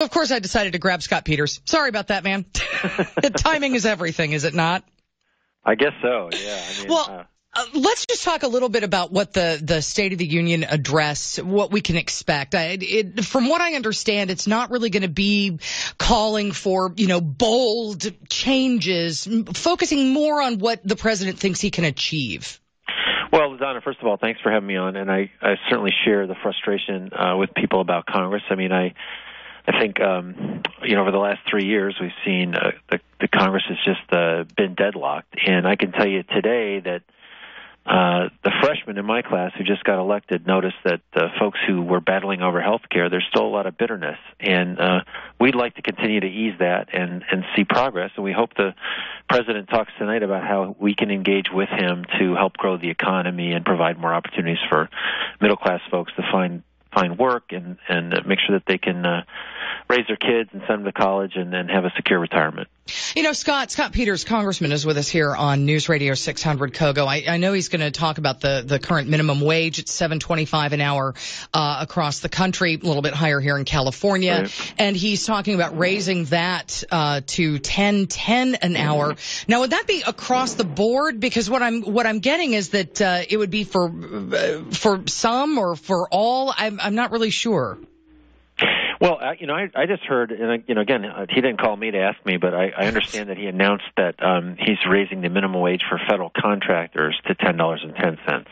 Of course, I decided to grab Scott Peters. Sorry about that, man. Timing is everything, is it not? I guess so, yeah. Let's just talk a little bit about what the State of the Union address, what we can expect. From what I understand, it's not really going to be calling for, bold changes, focusing more on what the president thinks he can achieve. Well, LaDona, first of all, thanks for having me on, and I certainly share the frustration with people about Congress. I mean, I think, over the last 3 years, we've seen the Congress has just been deadlocked. And I can tell you today that the freshmen in my class who just got elected noticed that folks who were battling over health care, there's still a lot of bitterness. And we'd like to continue to ease that and see progress. And we hope the president talks tonight about how we can engage with him to help grow the economy and provide more opportunities for middle-class folks to find work and make sure that they can raise their kids and send them to college and then have a secure retirement. Scott Peters, Congressman, is with us here on News Radio 600 KOGO. I know he's going to talk about the current minimum wage at $7.25 an hour across the country, a little bit higher here in California. Right. And he's talking about raising that to $10.10 an hour. Now, would that be across the board? Because what I'm getting is that it would be for some or for all. I'm not really sure. Well, I just heard, and again, he didn't call me to ask me, but I understand that he announced that he's raising the minimum wage for federal contractors to $10.10,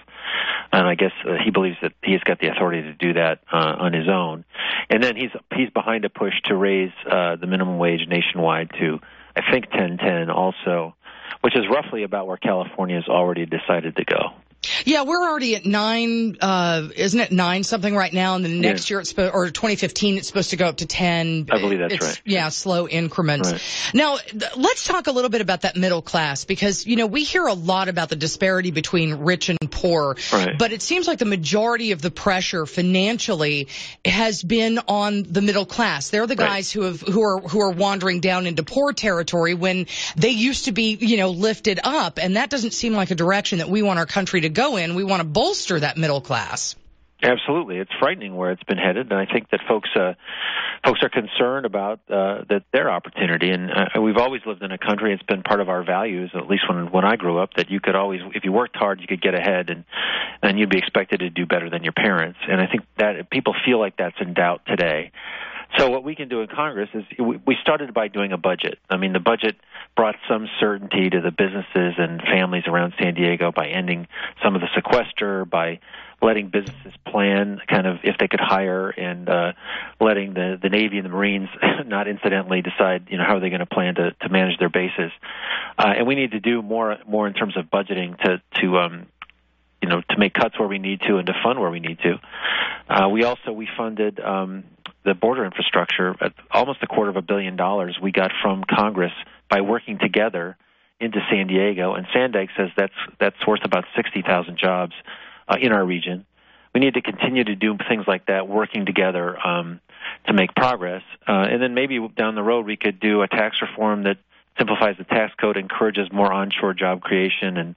and I guess he believes that he's got the authority to do that on his own. And then he's behind a push to raise the minimum wage nationwide to, I think, $10.10 also, which is roughly about where California has already decided to go. Yeah, we're already at 9, isn't it 9 something right now? And then next year, or 2015, it's supposed to go up to 10. I believe that's right. Yeah, slow increments. Right. Now, let's talk a little bit about that middle class, because, we hear a lot about the disparity between rich and poor. Right. But it seems like the majority of the pressure financially has been on the middle class. They're the guys who are wandering down into poor territory when they used to be, lifted up. And that doesn't seem like a direction that we want our country to go in. We want to bolster that middle class. Absolutely. It's frightening where it's been headed, and I think that folks are concerned about their opportunity. And we've always lived in a country, it's been part of our values, at least when I grew up, that you could always, if you worked hard, you could get ahead, and you'd be expected to do better than your parents. And I think that people feel like that's in doubt today. So what we can do in Congress is we started by doing a budget. I mean, the budget brought some certainty to the businesses and families around San Diego by ending some of the sequester, by letting businesses plan kind of if they could hire, and letting the Navy and the Marines not incidentally decide, how are they going to plan to manage their bases. And we need to do more in terms of budgeting to make cuts where we need to and to fund where we need to. We funded the border infrastructure at almost $250 million we got from Congress by working together into San Diego, and Sandag says that's worth about 60,000 jobs in our region. We need to continue to do things like that, working together to make progress. And then maybe down the road we could do a tax reform that simplifies the tax code, encourages more onshore job creation, and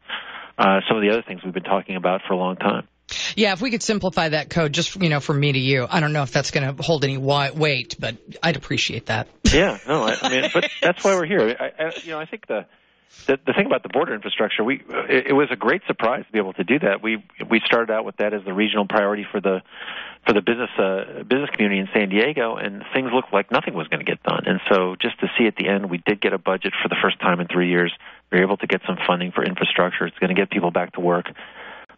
some of the other things we've been talking about for a long time. Yeah, if we could simplify that code just, from me to you. I don't know if that's going to hold any weight, but I'd appreciate that. Yeah, no, but that's why we're here. I think the thing about the border infrastructure, it was a great surprise to be able to do that. We started out with that as the regional priority for the business community in San Diego, and things looked like nothing was going to get done. And so just to see at the end, we did get a budget for the first time in 3 years. We were able to get some funding for infrastructure. It's going to get people back to work.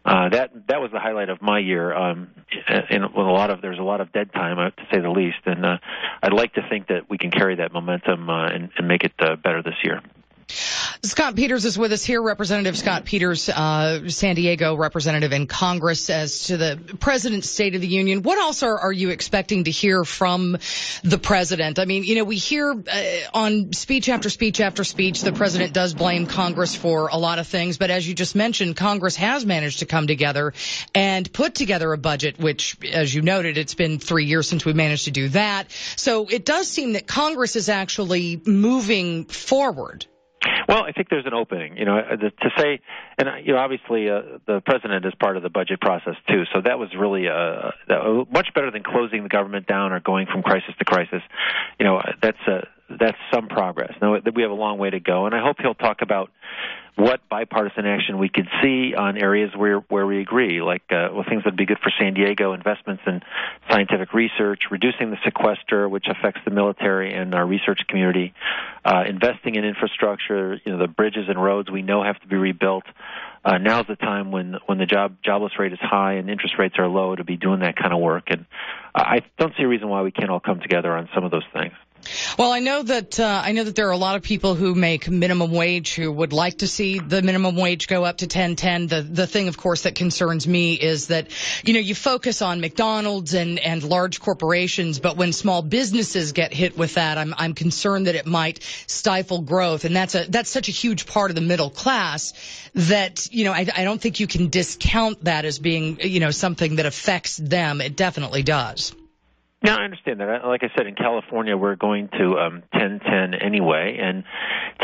That was the highlight of my year. And there's a lot of dead time, to say the least. And I'd like to think that we can carry that momentum and make it better this year. Scott Peters is with us here, Representative Scott Peters, San Diego representative in Congress, as to the President's State of the Union. What else are you expecting to hear from the President? I mean, we hear on speech after speech after speech, the President does blame Congress for a lot of things. But as you just mentioned, Congress has managed to come together and put together a budget, which, as you noted, it's been 3 years since we managed to do that. So it does seem that Congress is actually moving forward. Well, I think there's an opening, to say, and obviously the president is part of the budget process too. So that was really much better than closing the government down or going from crisis to crisis. That's some progress. Now we have a long way to go, and I hope he'll talk about what bipartisan action we could see on areas where we agree, like things that would be good for San Diego, investments in scientific research, reducing the sequester, which affects the military and our research community, investing in infrastructure, the bridges and roads we know have to be rebuilt. Now's the time when the jobless rate is high and interest rates are low to be doing that kind of work. And I don't see a reason why we can't all come together on some of those things. Well, I know that there are a lot of people who make minimum wage who would like to see the minimum wage go up to $10.10. The thing, of course, that concerns me is that, you focus on McDonald's and large corporations, but when small businesses get hit with that, I'm concerned that it might stifle growth. And that's such a huge part of the middle class that, I don't think you can discount that as being, something that affects them. It definitely does. No, I understand that. Like I said, in California, we're going to 10-10 anyway. And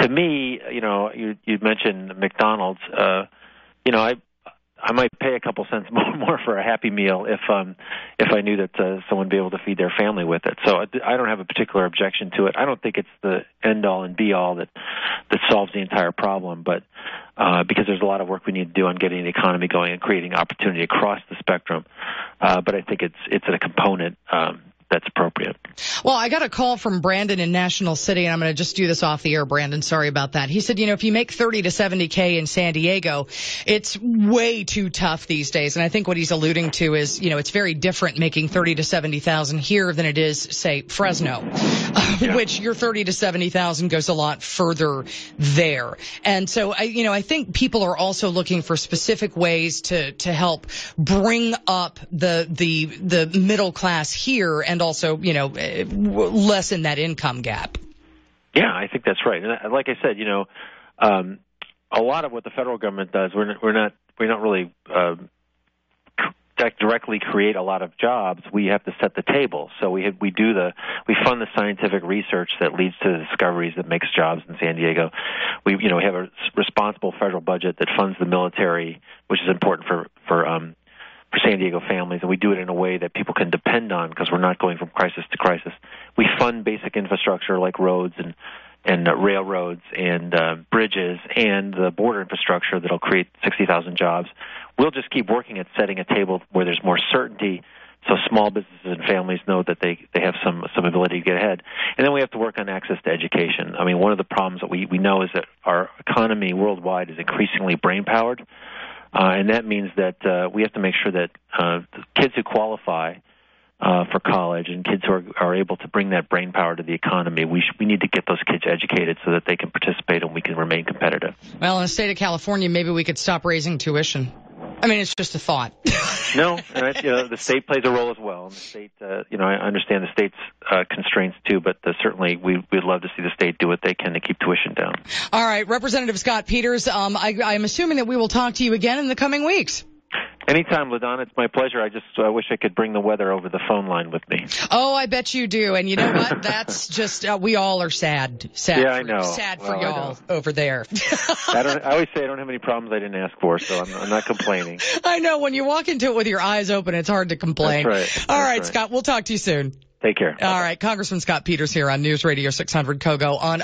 to me, you mentioned McDonald's. I might pay a couple cents more for a Happy Meal if I knew that someone would be able to feed their family with it. So I don't have a particular objection to it. I don't think it's the end all and be all that solves the entire problem, but because there's a lot of work we need to do on getting the economy going and creating opportunity across the spectrum. But I think it's a component that's appropriate. Well, I got a call from Brandon in National City, and I'm going to just do this off the air, Brandon. Sorry about that. He said, if you make $30,000 to $70,000 in San Diego, it's way too tough these days. And I think what he's alluding to is, it's very different making $30,000 to $70,000 here than it is, say, Fresno, which your $30,000 to $70,000 goes a lot further there. And so, I think people are also looking for specific ways to help bring up the middle class here and also, lessen that income gap. Yeah, I think that's right. And like I said, a lot of what the federal government does, we're not really directly create a lot of jobs. We have to set the table. So we fund the scientific research that leads to the discoveries that makes jobs in San Diego. We have a responsible federal budget that funds the military, which is important for San Diego families, and we do it in a way that people can depend on because we're not going from crisis to crisis. We fund basic infrastructure like roads and railroads and bridges and the border infrastructure that'll create 60,000 jobs. We'll just keep working at setting a table where there's more certainty so small businesses and families know that they have some ability to get ahead. And then we have to work on access to education. I mean, one of the problems that we know is that our economy worldwide is increasingly brain-powered. And that means that we have to make sure that kids who qualify for college and kids who are able to bring that brain power to the economy, we need to get those kids educated so that they can participate and we can remain competitive. Well, in the state of California, maybe we could stop raising tuition. I mean, it's just a thought. No, and the state plays a role as well. And the state, I understand the state's constraints too, but certainly we'd love to see the state do what they can to keep tuition down. All right, Representative Scott Peters, I'm assuming that we will talk to you again in the coming weeks. Anytime, LaDona. It's my pleasure. I just wish I could bring the weather over the phone line with me. Oh, I bet you do. And you know what? That's just, we all are sad. Yeah, I know. Sad for y'all over there. I always say I don't have any problems I didn't ask for, so I'm not complaining. I know. When you walk into it with your eyes open, it's hard to complain. That's right. All right, Scott, we'll talk to you soon. Take care. All right. Congressman Scott Peters here on News Radio 600 KOGO on